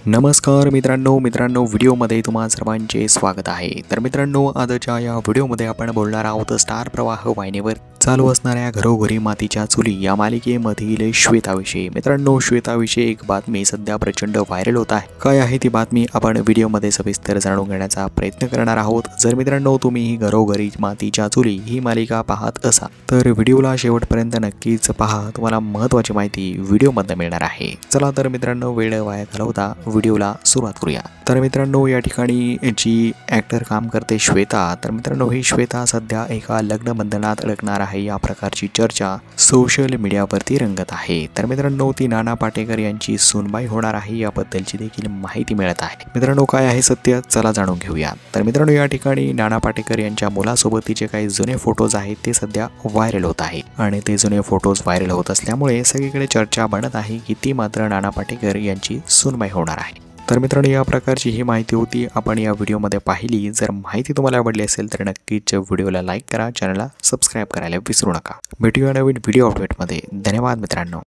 नमस्कार मित्रांनो व्हिडिओमध्ये तुम्हा सर्वांचे स्वागत आहे। तर मित्रांनो, आजच्या या व्हिडिओमध्ये आपण बोलणार आहोत स्टार प्रवाह वाहिनीवर चालू असणाऱ्या घरोघरी मातीच्या चुली या मालिकेमधील श्वेताविषयी। मित्रांनो, श्वेताविषयी एक बातमी सध्या प्रचंड व्हायरल होत आहे। काय आहे ती बातमी आपण व्हिडिओमध्ये सविस्तर जाणून घेण्याचा प्रयत्न करणार आहोत। जर मित्रांनो तुम्ही ही घरोघरी मातीच्या चुली ही मालिका पाहत असाल तर व्हिडिओला शेवटपर्यंत नक्कीच पहा, तुम्हाला महत्त्वाची माहिती व्हिडिओमध्ये मिळणार आहे। चला तर मित्रांनो, वेळ वाया घालवता व्हिडिओला सुरुवात करूया। तर मित्रांनो, या ठिकाणी जी ॲक्टर काम करते श्वेता, तर मित्रांनो ही श्वेता सध्या एका लग्न बंधनात अडकणार आहे या प्रकारची चर्चा सोशल मीडियावरती रंगत आहे। तर मित्रांनो, ती नाना पाटेकर यांची सूनबाई होणार आहे याबद्दलची देखील माहिती मिळत आहे। मित्रांनो, काय आहे सत्य, चला जाणून घेऊया। तर मित्रांनो, या ठिकाणी नाना पाटेकर यांच्या मुलासोबतीचे काही जुने फोटोज आहेत ते सध्या व्हायरल होत आहे आणि ते जुने फोटोज व्हायरल होत असल्यामुळे सगळीकडे चर्चा बनत आहे की ती मात्र नाना पाटेकर यांची सूनबाई होणार आहे। तर मित्रांनो, या प्रकारची ही माहिती होती, आपण या व्हिडिओमध्ये पाहिली। जर माहिती तुम्हाला आवडली असेल तर नक्कीच व्हिडिओला लाईक करा, चॅनलला सबस्क्राईब करायला विसरू नका। भेटूया नवीन व्हिडिओ अपडेटमध्ये। धन्यवाद मित्रांनो।